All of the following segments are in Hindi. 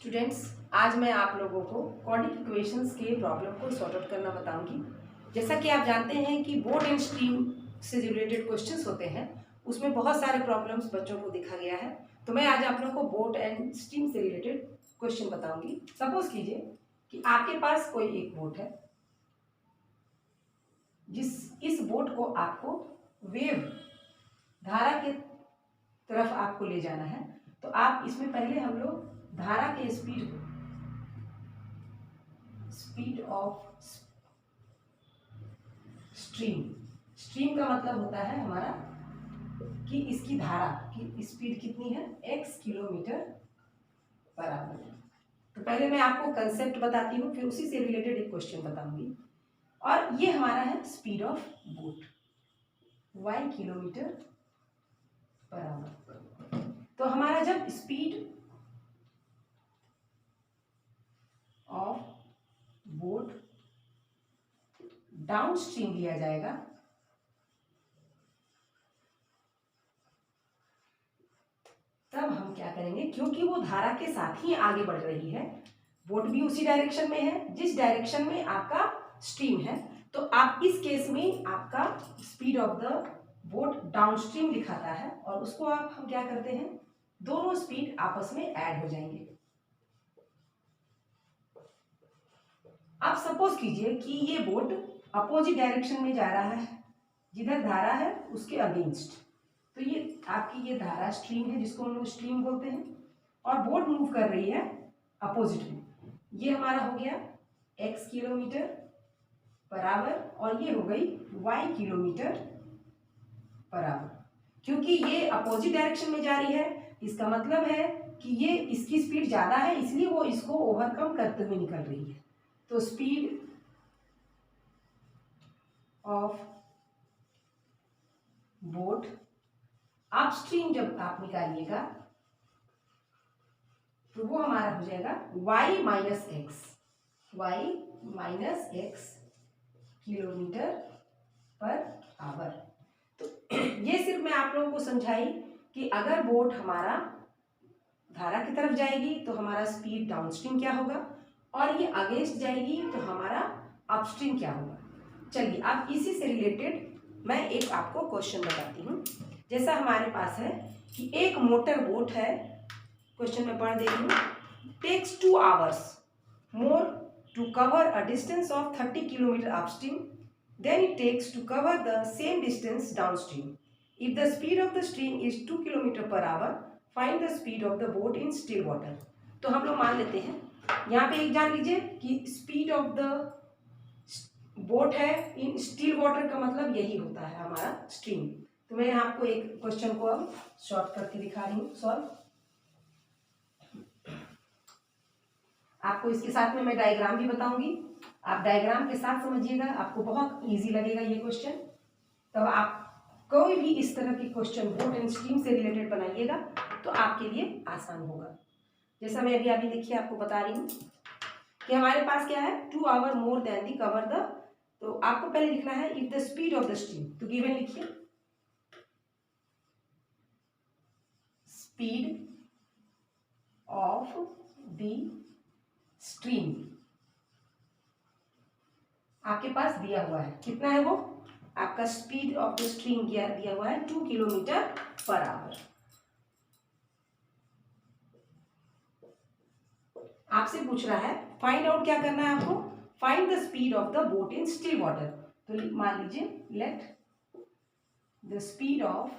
स्टूडेंट्स, आज मैं आप लोगों को क्वाड्रेटिक इक्वेशंस के प्रॉब्लम को सॉर्ट आउट करना बताऊंगी। जैसा कि आप जानते हैं कि बोर्ड एंड स्ट्रीम से रिलेटेड क्वेश्चंस होते हैं, उसमें बहुत सारे प्रॉब्लम्स बच्चों को दिखा गया है। तो मैं आज आप लोगों को बोर्ड एंड स्ट्रीम से रिलेटेड क्वेश्चन बताऊंगी। सपोज कीजिए कि आपके पास कोई एक बोट है, इस बोट को आपको वेव धारा के तरफ आपको ले जाना है। तो आप इसमें पहले हम लोग धारा के स्पीड ऑफ स्ट्रीम का मतलब होता है हमारा कि इसकी धारा की स्पीड कितनी है, x किलोमीटर पर आवर। तो पहले मैं आपको कंसेप्ट बताती हूँ, फिर उसी से रिलेटेड एक क्वेश्चन बताऊंगी। और ये हमारा है speed of boat, y kilometre per our. तो हमारा जब speed of boat down stream लिया जाएगा, तब हम क्या करेंगे, क्योंकि वो धारा के साथ ही आगे बढ़ रही है, बोट भी उसी डायरेक्शन में है जिस डायरेक्शन में आपका स्ट्रीम है। तो आप इस केस में आपका speed of the boat down stream दिखाता है और उसको हम क्या करते हैं, दोनों स्पीड आपस में ऐड हो जाएंगे। आप सपोज कीजिए कि ये बोट अपोजिट डायरेक्शन में जा रहा है, जिधर धारा है उसके अगेंस्ट। तो ये आपकी ये धारा स्ट्रीम है, जिसको हम लोग स्ट्रीम बोलते हैं, और बोट मूव कर रही है अपोजिट में। ये हमारा हो गया x किलोमीटर पर आवर और ये हो गई y किलोमीटर पर आवर। क्योंकि ये अपोजिट डायरेक्शन में जा रही है, इसका मतलब है कि ये इसकी स्पीड ज़्यादा है, इसलिए वो इसको ओवरकम करते हुए निकल रही है। तो स्पीड ऑफ बोट अपस्ट्रीम जब आप निकालिएगा तो वो हमारा हो जाएगा y minus x kilometre per our. तो ये सिर्फ मैं आप लोगों को समझाई कि अगर बोट हमारा धारा की तरफ जाएगी तो हमारा स्पीड डाउनस्ट्रीम क्या होगा, और ये अगेंस्ट जाएगी तो हमारा अपस्ट्रीम क्या होगा। चलिए अब इसी से रिलेटेड मैं एक आपको क्वेश्चन बताती हूँ। जैसा हमारे पास है कि एक मोटर बोट है, क्वेश्चन में पढ़ दे रही हूँ, takes 2 hours more to cover a distance of 30 km upstream than it takes to cover the same distance downstream. If the speed of the stream is 2 km per hour, find the speed of the boat in still water. तो हम लोग मान लेते हैं, यहाँ पे एक जान लीजिए कि स्पीड ऑफ द बोट है इन स्टिल वाटर, का मतलब यही होता है हमारा स्ट्रीम। तो मैं आपको एक क्वेश्चन को अब शॉर्ट करके दिखा रही हूँ सॉल्व। आपको इसके साथ में मैं डायग्राम भी बताऊंगी, आप डायग्राम के साथ समझिएगा, आपको बहुत इजी लगेगा ये क्वेश्चन। तब आप कोई भी इस तरह के क्वेश्चन बोट एंड स्ट्रीम से रिलेटेड बनाइएगा तो आपके लिए आसान होगा। जैसा मैं अभी देखिए आपको बता रही हूँ कि हमारे पास क्या है, 2 hour more than the cover the. तो आपको पहले लिखना है if the speed of the stream, तो गिवन लिखिए स्पीड ऑफ द स्ट्रीम आपके पास दिया हुआ है, कितना है वो, आपका स्पीड ऑफ द स्ट्रीम दिया हुआ है 2 किलोमीटर पर आवर। आपसे पूछ रहा है फाइंड आउट, क्या करना है आपको, find the speed of the boat in still water. तो मान लीजिए let the speed of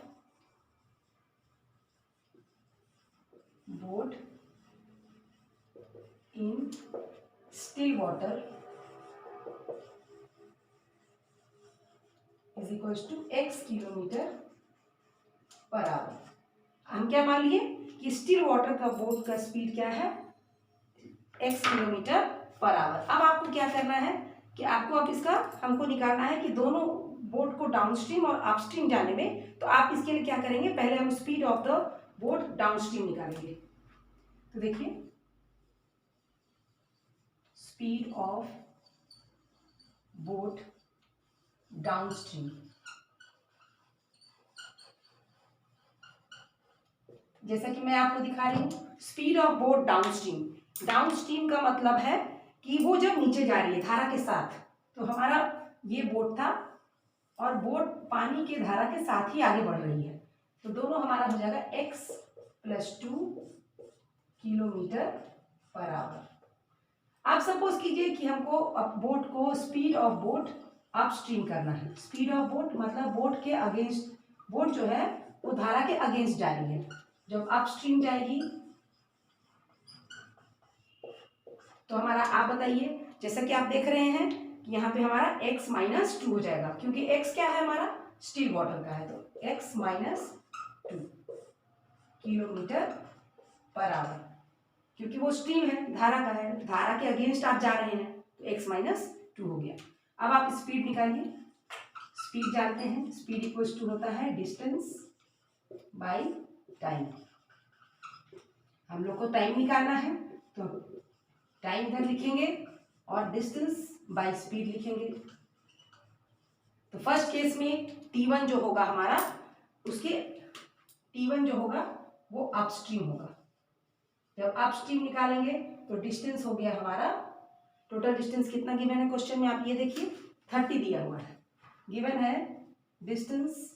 boat in still water is equal to x kilometre per hour. हम क्या मान लिए कि स्टिल वाटर का बोट का स्पीड क्या है, x किलोमीटर पर आवर। अब आपको क्या करना है कि आपको अब इसका हमको निकालना है कि दोनों बोट को डाउनस्ट्रीम और अपस्ट्रीम जाने में। तो आप इसके लिए क्या करेंगे, पहले हम speed of the boat downstream निकालेंगे। तो देखिए स्पीड ऑफ बोट डाउनस्ट्रीम, जैसा कि मैं आपको दिखा रही हूँ, speed of boat downstream down stream का मतलब है कि वो जब नीचे जा रही है धारा के साथ, तो हमारा ये बोट था और बोट पानी के धारा के साथ ही आगे बढ़ रही है, तो दोनों हमारा हो जाएगा x + 2 किलोमीटर पर आवर। आप सपोज कीजिए कि हमको बोट को speed of boat up stream करना है। स्पीड ऑफ बोट मतलब बोट के अगेंस्ट, बोट जो है वो धारा के अगेंस्ट जा रही है। जब अप स्ट्रीम जाएगी तो हमारा, आप बताइए, जैसा कि आप देख रहे हैं कि यहाँ पे हमारा x - 2 हो जाएगा, क्योंकि x क्या है हमारा, स्टिल वाटर का है, तो x - 2 किलोमीटर पर आवर, क्योंकि वो स्ट्रीम है, धारा का है, धारा के अगेंस्ट आप जा रहे हैं, तो x - 2 हो गया। अब आप स्पीड निकालिए। स्पीड जानते हैं, स्पीड इक्वल्स टू होता है डिस्टेंस बाय टाइम। हम लोग को टाइम निकालना है, तो टाइम इधर लिखेंगे और डिस्टेंस बाय स्पीड लिखेंगे। तो फर्स्ट केस में T1 जो होगा हमारा, उसके T1 जो होगा वो अपस्ट्रीम होगा। जब अपस्ट्रीम निकालेंगे तो डिस्टेंस हो गया हमारा, टोटल डिस्टेंस कितना गिवन है क्वेश्चन में, आप ये देखिए 30 दिया हुआ है, गिवन है distance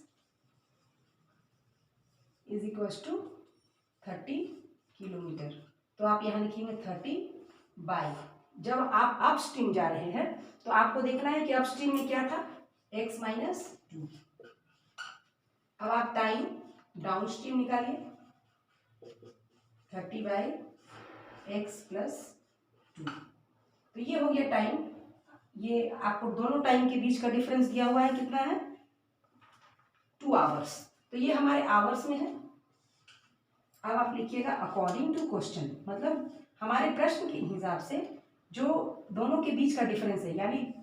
is equals to 30 kilometre. तो आप यहाँ लिखेंगे 30 बाय, जब आप अपस्ट्रीम जा रहे हैं तो आपको देखना है कि अपस्ट्रीम में क्या था, x - 2। अब आप टाइम डाउनस्ट्रीम निकालिए, 30 बाय x + 2, तो ये हो गया टाइम। ये आपको दोनों टाइम के बीच का डिफरेंस दिया हुआ है, कितना है, 2 आवर्स, तो ये हमारे आवर्स में है। अब आप लिखिएगा अकॉर्डिंग टू क्वेश्चन, मतलब हमारे प्रश्न के हिसाब से जो दोनों के बीच का डिफरेंस है, यानी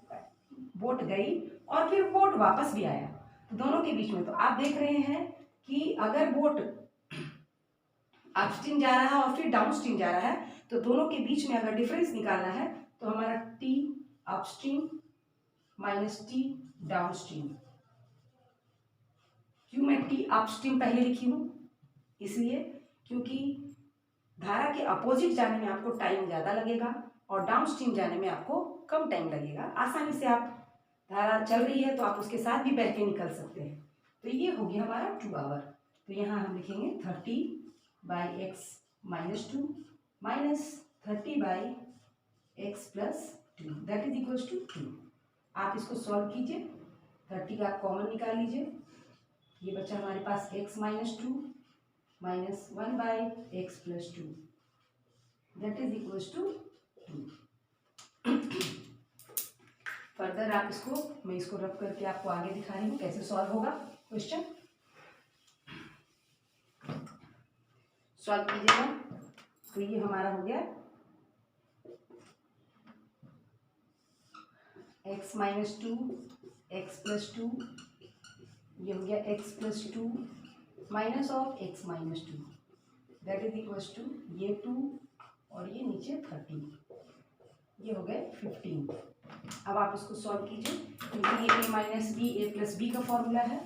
बोट गई और फिर बोट वापस भी आया, तो दोनों के बीच में, तो आप देख रहे हैं कि अगर बोट अपस्ट्रीम जा रहा है और फिर डाउनस्ट्रीम जा रहा है, तो दोनों के बीच में अगर डिफरेंस निकालना है तो हमारा T अपस्ट्रीम - T डाउनस्ट्रीम। क्यों मैं T अपस्ट्रीम पहले लिखी हूँ, इसलिए क्योंकि धारा के अपोजिट जाने में आपको टाइम ज़्यादा लगेगा और डाउनस्ट्रीम जाने में आपको कम टाइम लगेगा। आसानी से आप, धारा चल रही है तो आप उसके साथ भी बैठ के निकल सकते हैं। तो ये हो गया हमारा 2 आवर। तो यहाँ हम लिखेंगे 30 by x - 2 minus 30 by x + 2 that is equals to 2। आप इसको सॉल्व कीजिए, 30 का आप कॉमन निकाल लीजिए, ये बचा हमारे पास x - 2 minus 1 by x + 2 that is equals to 2। Further आप इसको, मैं इसको रब करके आपको आगे दिखा रही हूँ कैसे सॉल्व होगा क्वेश्चन। सॉल्व कीजिएगा, तो ये हमारा हो गया x - 2 x + 2, ये हो गया x + 2 minus of x - 2 that is equals to ये 2 और ये नीचे 30, ये हो गए 15। अब आप इसको सॉल्व कीजिए, क्योंकि ये a - b a + b का फॉर्मूला है।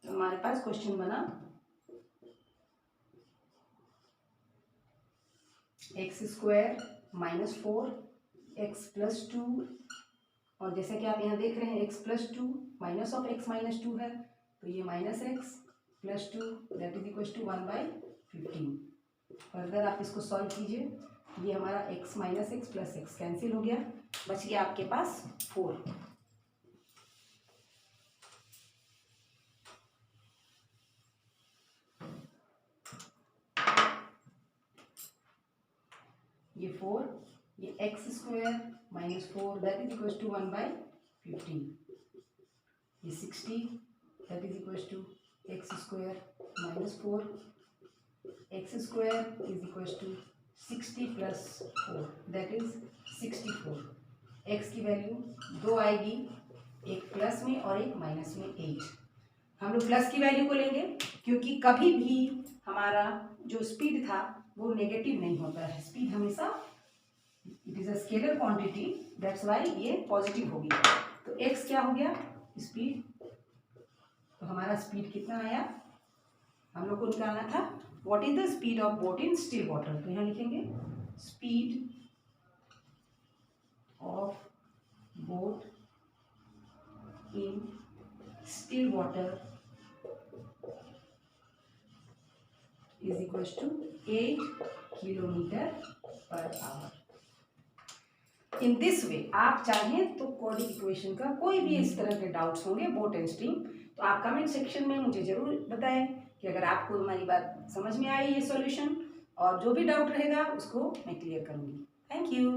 तो हमारे पास क्वेश्चन बना x² - 4 x + 2, और जैसा कि आप यहाँ देख रहे हैं x + 2 माइनस ऑफ x - 2 है, तो ये -x + 2 that is equal to 1/15। Further आप इसको सॉल्व कीजिए, ये हमारा x - x + x कैंसिल हो गया, बच गया आपके पास 4। ये 4, ये x² - 4 that is equal to 1/15, ये 60 that is equal to x² - 4, x² is equal to 60 + 4 that is 64। x की वैल्यू 2 आएगी, एक प्लस में और एक माइनस में 8। हम लोग प्लस की वैल्यू को लेंगे, क्योंकि कभी भी हमारा जो स्पीड था वो नेगेटिव नहीं होता है, स्पीड हमेशा, it is a scalar quantity, that's why ये पॉजिटिव होगी। तो x क्या हो गया स्पीड, तो हमारा स्पीड कितना आया, हम लोग को निकालना था what is the speed of boat in still water. तो यहाँ लिखेंगे speed of boat in still water is equal to 8 kilometre per hour. In this way आप चाहें तो क्वाड्रेटिक इक्वेशन का कोई भी इस तरह के डाउट्स होंगे बोट एंड स्ट्रीम, तो आप कमेंट सेक्शन में मुझे जरूर बताएं कि अगर आपको हमारी बात समझ में आई ये सॉल्यूशन, और जो भी डाउट रहेगा उसको मैं क्लियर करूंगी। Thank you.